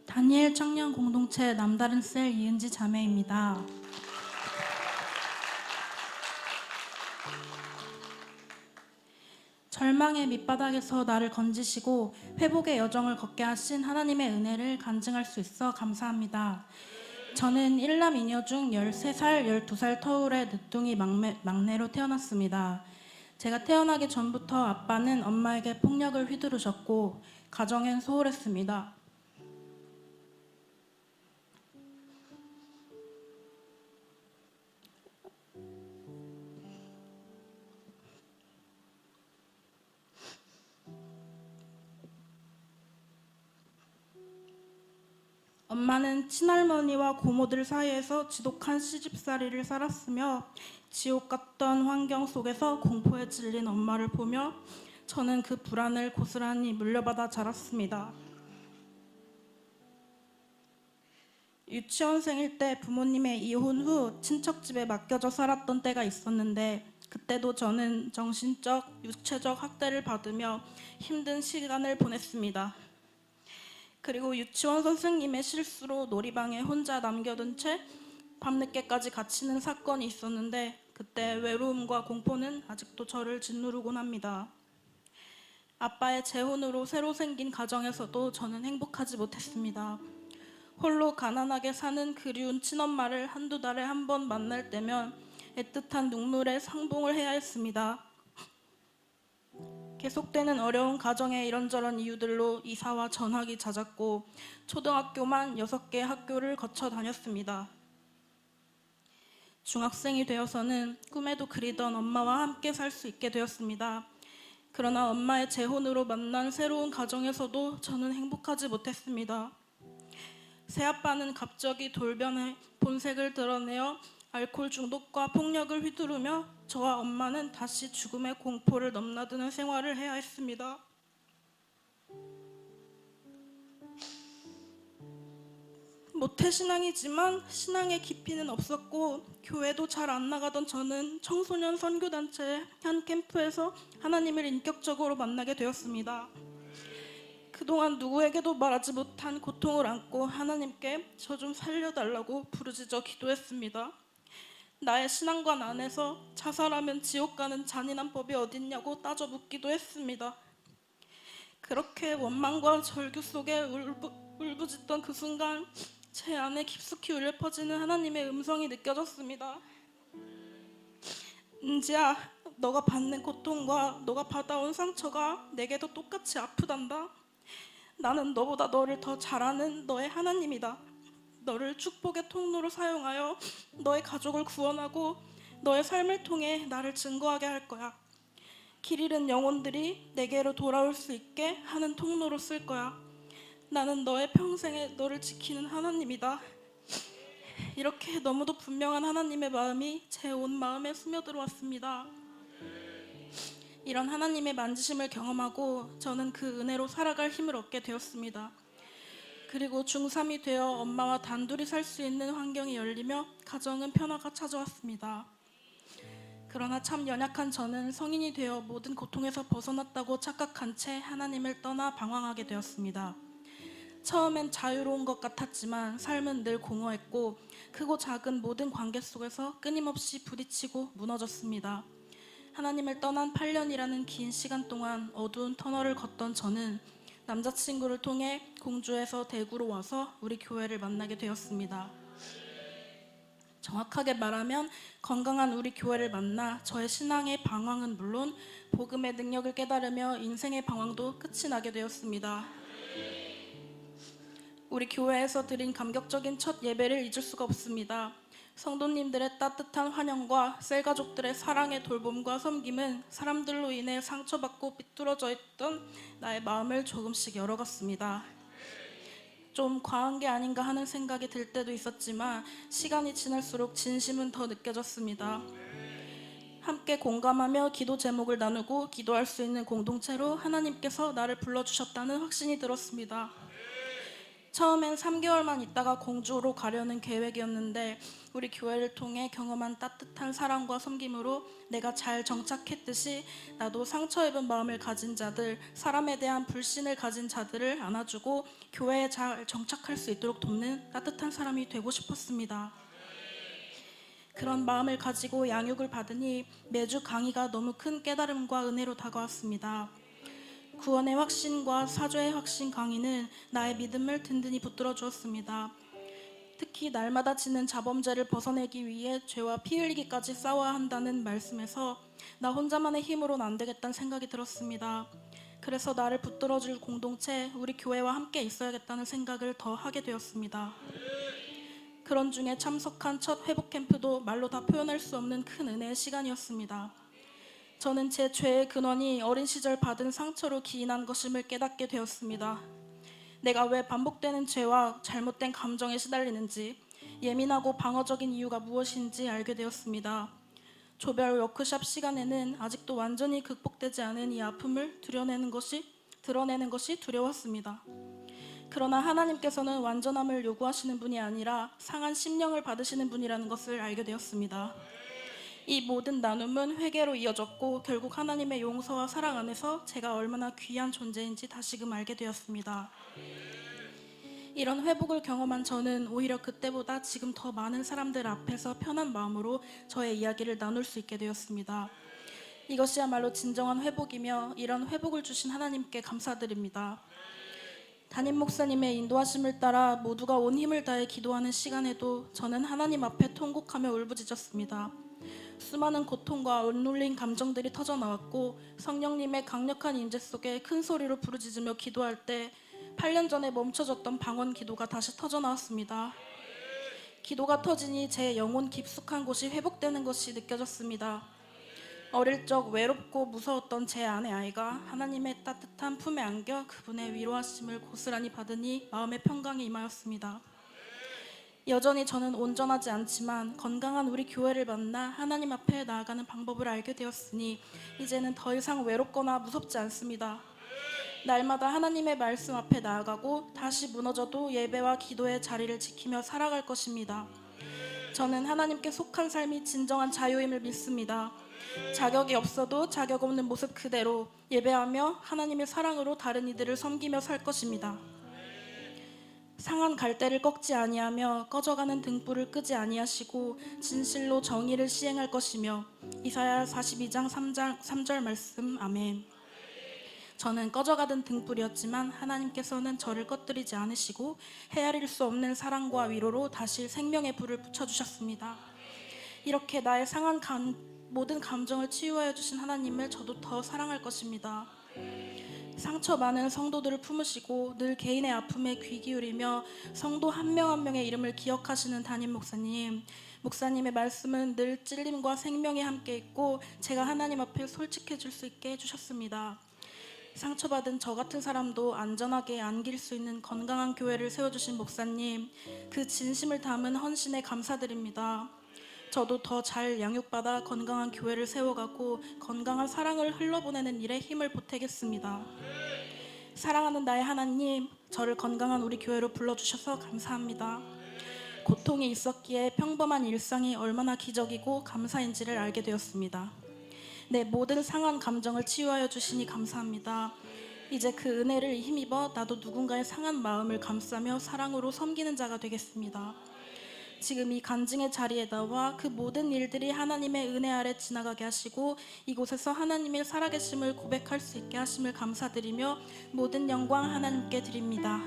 다니엘 청년 공동체 남다른 셀 이은지 자매입니다. 절망의 밑바닥에서 나를 건지시고 회복의 여정을 걷게 하신 하나님의 은혜를 간증할 수 있어 감사합니다. 저는 일남 이녀 중 13살, 12살 터울의 늦둥이 막내로 태어났습니다. 제가 태어나기 전부터 아빠는 엄마에게 폭력을 휘두르셨고 가정엔 소홀했습니다. 엄마는 친할머니와 고모들 사이에서 지독한 시집살이를 살았으며 지옥 같던 환경 속에서 공포에 질린 엄마를 보며 저는 그 불안을 고스란히 물려받아 자랐습니다. 유치원생일 때 부모님의 이혼 후 친척집에 맡겨져 살았던 때가 있었는데 그때도 저는 정신적, 육체적 학대를 받으며 힘든 시간을 보냈습니다. 그리고 유치원 선생님의 실수로 놀이방에 혼자 남겨둔 채 밤늦게까지 갇히는 사건이 있었는데 그때 외로움과 공포는 아직도 저를 짓누르곤 합니다. 아빠의 재혼으로 새로 생긴 가정에서도 저는 행복하지 못했습니다. 홀로 가난하게 사는 그리운 친엄마를 한두 달에 한 번 만날 때면 애틋한 눈물에 상봉을 해야 했습니다. 계속되는 어려운 가정의 이런저런 이유들로 이사와 전학이 잦았고 초등학교만 6개 학교를 거쳐 다녔습니다. 중학생이 되어서는 꿈에도 그리던 엄마와 함께 살 수 있게 되었습니다. 그러나 엄마의 재혼으로 만난 새로운 가정에서도 저는 행복하지 못했습니다. 새아빠는 갑자기 돌변해 본색을 드러내어 알코올 중독과 폭력을 휘두르며 저와 엄마는 다시 죽음의 공포를 넘나드는 생활을 해야 했습니다. 모태신앙이지만 신앙의 깊이는 없었고 교회도 잘 안 나가던 저는 청소년 선교단체의 한 캠프에서 하나님을 인격적으로 만나게 되었습니다. 그동안 누구에게도 말하지 못한 고통을 안고 하나님께 저 좀 살려달라고 부르짖어 기도했습니다. 나의 신앙관 안에서 자살하면 지옥 가는 잔인한 법이 어딨냐고 따져 묻기도 했습니다. 그렇게 원망과 절규 속에 울부짖던 그 순간 제 안에 깊숙이 울려 퍼지는 하나님의 음성이 느껴졌습니다. 은지야, 너가 받는 고통과 너가 받아온 상처가 내게도 똑같이 아프단다. 나는 너보다 너를 더 잘 아는 너의 하나님이다. 너를 축복의 통로로 사용하여 너의 가족을 구원하고 너의 삶을 통해 나를 증거하게 할 거야. 길 잃은 영혼들이 내게로 돌아올 수 있게 하는 통로로 쓸 거야. 나는 너의 평생에 너를 지키는 하나님이다. 이렇게 너무도 분명한 하나님의 마음이 제 온 마음에 스며들어왔습니다. 이런 하나님의 만지심을 경험하고 저는 그 은혜로 살아갈 힘을 얻게 되었습니다. 그리고 중3이 되어 엄마와 단둘이 살 수 있는 환경이 열리며 가정은 변화가 찾아왔습니다. 그러나 참 연약한 저는 성인이 되어 모든 고통에서 벗어났다고 착각한 채 하나님을 떠나 방황하게 되었습니다. 처음엔 자유로운 것 같았지만 삶은 늘 공허했고 크고 작은 모든 관계 속에서 끊임없이 부딪히고 무너졌습니다. 하나님을 떠난 8년이라는 긴 시간 동안 어두운 터널을 걷던 저는 남자친구를 통해 공주에서 대구로 와서 우리 교회를 만나게 되었습니다. 정확하게 말하면 건강한 우리 교회를 만나 저의 신앙의 방황은 물론 복음의 능력을 깨달으며 인생의 방황도 끝이 나게 되었습니다. 우리 교회에서 드린 감격적인 첫 예배를 잊을 수가 없습니다. 성도님들의 따뜻한 환영과 셀가족들의 사랑의 돌봄과 섬김은 사람들로 인해 상처받고 삐뚤어져 있던 나의 마음을 조금씩 열어갔습니다. 좀 과한 게 아닌가 하는 생각이 들 때도 있었지만 시간이 지날수록 진심은 더 느껴졌습니다. 함께 공감하며 기도 제목을 나누고 기도할 수 있는 공동체로 하나님께서 나를 불러주셨다는 확신이 들었습니다. 처음엔 3개월만 있다가 공주로 가려는 계획이었는데 우리 교회를 통해 경험한 따뜻한 사랑과 섬김으로 내가 잘 정착했듯이 나도 상처 입은 마음을 가진 자들, 사람에 대한 불신을 가진 자들을 안아주고 교회에 잘 정착할 수 있도록 돕는 따뜻한 사람이 되고 싶었습니다. 그런 마음을 가지고 양육을 받으니 매주 강의가 너무 큰 깨달음과 은혜로 다가왔습니다. 구원의 확신과 사죄의 확신 강의는 나의 믿음을 든든히 붙들어 주었습니다. 특히 날마다 지는 자범죄를 벗어내기 위해 죄와 피 흘리기까지 싸워야 한다는 말씀에서 나 혼자만의 힘으로는 안 되겠다는 생각이 들었습니다. 그래서 나를 붙들어줄 공동체, 우리 교회와 함께 있어야겠다는 생각을 더 하게 되었습니다. 그런 중에 참석한 첫 회복 캠프도 말로 다 표현할 수 없는 큰 은혜의 시간이었습니다. 저는 제 죄의 근원이 어린 시절 받은 상처로 기인한 것임을 깨닫게 되었습니다. 내가 왜 반복되는 죄와 잘못된 감정에 시달리는지, 예민하고 방어적인 이유가 무엇인지 알게 되었습니다. 조별 워크숍 시간에는 아직도 완전히 극복되지 않은 이 아픔을 드러내는 것이 두려웠습니다. 그러나 하나님께서는 완전함을 요구하시는 분이 아니라 상한 심령을 받으시는 분이라는 것을 알게 되었습니다. 이 모든 나눔은 회개로 이어졌고 결국 하나님의 용서와 사랑 안에서 제가 얼마나 귀한 존재인지 다시금 알게 되었습니다. 이런 회복을 경험한 저는 오히려 그때보다 지금 더 많은 사람들 앞에서 편한 마음으로 저의 이야기를 나눌 수 있게 되었습니다. 이것이야말로 진정한 회복이며 이런 회복을 주신 하나님께 감사드립니다. 담임 목사님의 인도하심을 따라 모두가 온 힘을 다해 기도하는 시간에도 저는 하나님 앞에 통곡하며 울부짖었습니다. 수많은 고통과 억눌린 감정들이 터져나왔고 성령님의 강력한 임재 속에 큰 소리로 부르짖으며 기도할 때 8년 전에 멈춰졌던 방언 기도가 다시 터져나왔습니다. 기도가 터지니 제 영혼 깊숙한 곳이 회복되는 것이 느껴졌습니다. 어릴 적 외롭고 무서웠던 제 아내 아이가 하나님의 따뜻한 품에 안겨 그분의 위로하심을 고스란히 받으니 마음의 평강이 임하였습니다. 여전히 저는 온전하지 않지만 건강한 우리 교회를 만나 하나님 앞에 나아가는 방법을 알게 되었으니 이제는 더 이상 외롭거나 무섭지 않습니다. 날마다 하나님의 말씀 앞에 나아가고 다시 무너져도 예배와 기도의 자리를 지키며 살아갈 것입니다. 저는 하나님께 속한 삶이 진정한 자유임을 믿습니다. 자격이 없어도 자격 없는 모습 그대로 예배하며 하나님의 사랑으로 다른 이들을 섬기며 살 것입니다. 상한 갈대를 꺾지 아니하며 꺼져가는 등불을 끄지 아니하시고 진실로 정의를 시행할 것이며 이사야 42장 3절 말씀 아멘. 저는 꺼져가던 등불이었지만 하나님께서는 저를 꺼뜨리지 않으시고 헤아릴 수 없는 사랑과 위로로 다시 생명의 불을 붙여주셨습니다. 이렇게 나의 상한 모든 감정을 치유하여 주신 하나님을 저도 더 사랑할 것입니다. 상처 많은 성도들을 품으시고 늘 개인의 아픔에 귀 기울이며 성도 한 명 한 명의 이름을 기억하시는 담임 목사님, 목사님의 말씀은 늘 찔림과 생명이 함께 있고 제가 하나님 앞에 솔직해질 수 있게 해주셨습니다. 상처받은 저 같은 사람도 안전하게 안길 수 있는 건강한 교회를 세워주신 목사님, 그 진심을 담은 헌신에 감사드립니다. 저도 더 잘 양육받아 건강한 교회를 세워가고 건강한 사랑을 흘러보내는 일에 힘을 보태겠습니다. 사랑하는 나의 하나님, 저를 건강한 우리 교회로 불러주셔서 감사합니다. 고통이 있었기에 평범한 일상이 얼마나 기적이고 감사인지를 알게 되었습니다. 내 모든 상한 감정을 치유하여 주시니 감사합니다. 이제 그 은혜를 힘입어 나도 누군가의 상한 마음을 감싸며 사랑으로 섬기는 자가 되겠습니다. 지금 이 간증의 자리에 나와 그 모든 일들이 하나님의 은혜 아래 지나가게 하시고 이곳에서 하나님의 살아계심을 고백할 수 있게 하심을 감사드리며 모든 영광 하나님께 드립니다.